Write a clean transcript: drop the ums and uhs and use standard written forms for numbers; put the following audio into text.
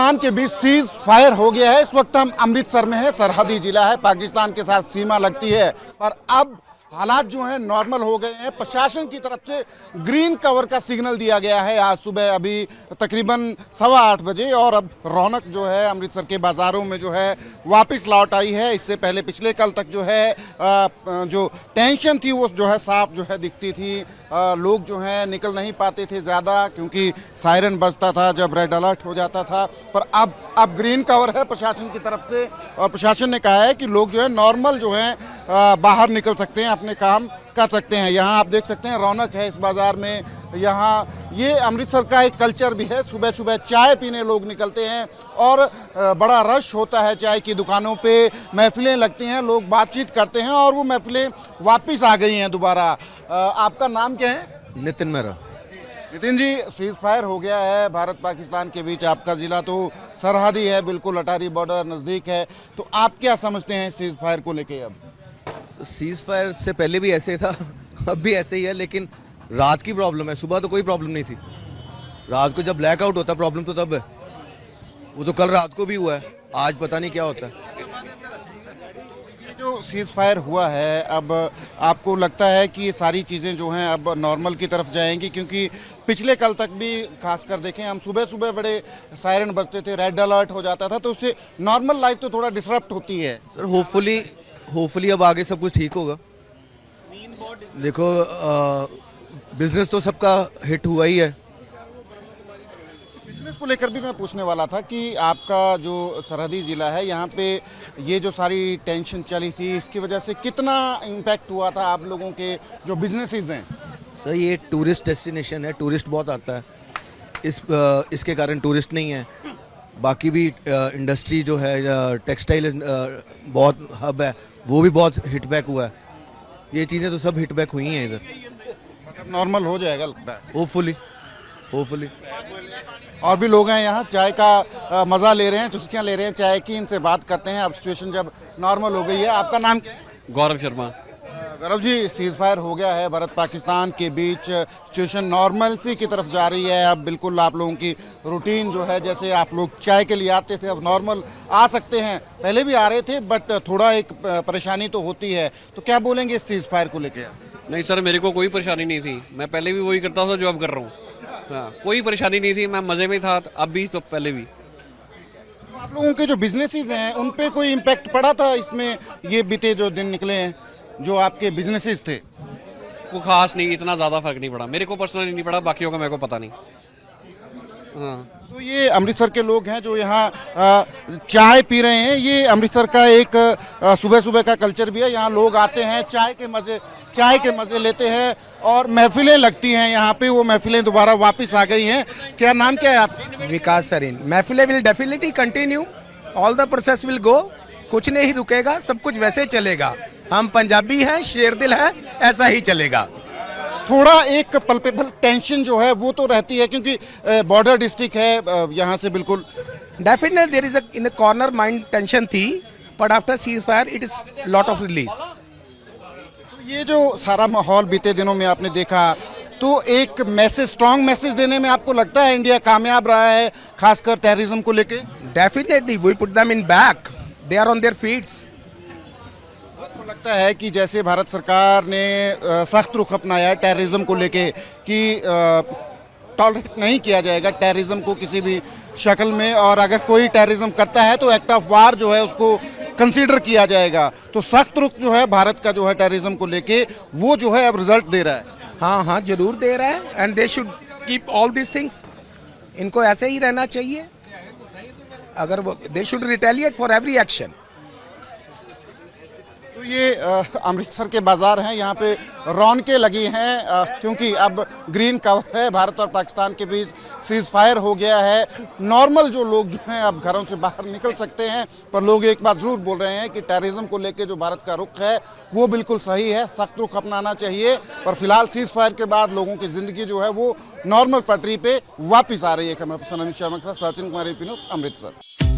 पाकिस्तान के बीच cease fire हो गया है। इस वक्त हम अमृतसर में है, सरहदी जिला है, पाकिस्तान के साथ सीमा लगती है। पर अब हालात जो हैं नॉर्मल हो गए हैं। प्रशासन की तरफ से ग्रीन कवर का सिग्नल दिया गया है आज सुबह अभी तकरीबन 8:15 बजे, और अब रौनक जो है अमृतसर के बाज़ारों में जो है वापस लौट आई है। इससे पहले पिछले कल तक जो है जो टेंशन थी वो जो है साफ जो है दिखती थी। लोग जो है निकल नहीं पाते थे ज़्यादा, क्योंकि सायरन बजता था जब रेड अलर्ट हो जाता था। पर अब ग्रीन कवर है प्रशासन की तरफ से, और प्रशासन ने कहा है कि लोग जो है नॉर्मल जो है बाहर निकल सकते हैं, अपने काम कर सकते हैं। यहाँ आप देख सकते हैं रौनक है इस बाज़ार में। यहाँ ये अमृतसर का एक कल्चर भी है, सुबह सुबह चाय पीने लोग निकलते हैं और बड़ा रश होता है चाय की दुकानों पे, महफिलें लगती हैं, लोग बातचीत करते हैं और वो महफिलें वापस आ गई हैं दोबारा। आपका नाम क्या है? नितिन मेरा। नितिन जी, सीज फायर हो गया है भारत पाकिस्तान के बीच। आपका ज़िला तो सरहदी है, बिल्कुल अटारी बॉर्डर नज़दीक है, तो आप क्या समझते हैं सीज फायर को लेके? अब सीज फायर से पहले भी ऐसे था, अब भी ऐसे ही है, लेकिन रात की प्रॉब्लम है, सुबह तो कोई प्रॉब्लम नहीं थी। रात को जब ब्लैकआउट होता है प्रॉब्लम तो तब है। वो तो कल रात को भी हुआ है, आज पता नहीं क्या होता है। जो सीज फायर हुआ है, अब आपको लगता है कि ये सारी चीज़ें जो हैं अब नॉर्मल की तरफ जाएंगी? क्योंकि पिछले कल तक भी खासकर देखें हम, सुबह सुबह बड़े सायरन बजते थे, रेड अलर्ट हो जाता था, तो उससे नॉर्मल लाइफ तो थोड़ा डिसरप्ट होती है। सर होपफुली अब आगे सब कुछ ठीक होगा। देखो बिजनेस तो सबका हिट हुआ ही है। बिजनेस को लेकर भी मैं पूछने वाला था कि आपका जो सरहदी ज़िला है, यहाँ पे ये जो सारी टेंशन चली थी, इसकी वजह से कितना इम्पैक्ट हुआ था आप लोगों के जो बिजनेसेस हैं? सर ये टूरिस्ट डेस्टिनेशन है, टूरिस्ट बहुत आता है, इसके कारण टूरिस्ट नहीं है। बाकी भी इंडस्ट्री जो है टेक्सटाइल बहुत हब है, वो भी बहुत हिटबैक हुआ है। ये चीज़ें तो सब हिटबैक हुई हैं इधर। नॉर्मल हो जाएगा लगता है होपफुली। और भी लोग हैं यहाँ, चाय का मज़ा ले रहे हैं, चुस्कियाँ ले रहे हैं चाय की। इनसे बात करते हैं अब सिचुएशन जब नॉर्मल हो गई है। आपका नाम क्या है? गौरव शर्मा। गौरव जी, सीज फायर हो गया है भारत पाकिस्तान के बीच, सिचुएशन नॉर्मल्सी की तरफ जा रही है। अब बिल्कुल आप लोगों की रूटीन जो है, जैसे आप लोग चाय के लिए आते थे अब नॉर्मल आ सकते हैं। पहले भी आ रहे थे बट थोड़ा एक परेशानी तो होती है, तो क्या बोलेंगे इस सीज फायर को लेकर? नहीं सर, मेरे को कोई परेशानी नहीं थी, मैं पहले भी वही करता था जो अब कर रहा हूँ। हाँ, कोई परेशानी नहीं थी, मैं मज़े में था, अब भी तो पहले भी। तो आप लोगों के जो बिजनेसेस हैं उन पे कोई इम्पैक्ट पड़ा था इसमें? ये बीते जो दिन निकले हैं जो आपके बिजनेसेस थे, कोई खास नहीं, इतना ज़्यादा फर्क नहीं पड़ा मेरे को, पर्सनली नहीं पड़ा, बाकियों का मेरे को पता नहीं। हाँ, तो ये अमृतसर के लोग हैं जो यहाँ चाय पी रहे हैं। ये अमृतसर का एक सुबह सुबह का कल्चर भी है। यहाँ लोग आते हैं, चाय के मज़े लेते हैं और महफिलें लगती हैं यहाँ पे। वो महफिलें दोबारा वापस आ गई हैं। क्या नाम क्या है आपका? विकास सरीन। महफिलें will definitely continue, all the process will go, कुछ नहीं रुकेगा, सब कुछ वैसे चलेगा। हम पंजाबी हैं, शेरदिल है, ऐसा ही चलेगा। थोड़ा एक पल्पेबल टेंशन जो है वो तो रहती है, क्योंकि बॉर्डर डिस्ट्रिक्ट है यहाँ से बिल्कुल। Definitely there is in a corner mind tension थी, but after cease fire it is lot of release. ये जो सारा माहौल बीते दिनों में आपने देखा, तो एक मैसेज, स्ट्रॉन्ग मैसेज देने में आपको लगता है इंडिया कामयाब रहा है, खासकर टेररिज्म को लेके? Definitely we put them in back, they are on their feets. लगता है कि जैसे भारत सरकार ने सख्त रुख अपनाया है टेररिज्म को लेके कि टॉलरेट नहीं किया जाएगा टेररिज्म को किसी भी शक्ल में, और अगर कोई टेररिज्म करता है तो एक्ट ऑफ वार जो है उसको कंसीडर किया जाएगा। तो सख्त रुख जो है भारत का जो है टेररिज्म को लेके, वो जो है अब रिजल्ट दे रहा है। हाँ जरूर दे रहा है, and they should keep all this things. इनको ऐसे ही रहना चाहिए। अगर वो they should retaliate for every action. तो ये अमृतसर के बाज़ार हैं, यहाँ पे रौनकें लगी हैं क्योंकि अब ग्रीन कवर है। भारत और पाकिस्तान के बीच सीज फायर हो गया है। नॉर्मल जो लोग जो हैं अब घरों से बाहर निकल सकते हैं, पर लोग एक बात ज़रूर बोल रहे हैं कि टेररिज्म को लेके जो भारत का रुख है वो बिल्कुल सही है, सख्त रुख अपनाना चाहिए। पर फिलहाल सीज फायर के बाद लोगों की ज़िंदगी जो है वो नॉर्मल पटरी पे वापस आ रही है। कैमरा पर्सन अमित शर्मा के साथ सचिन कुमार, अमृतसर।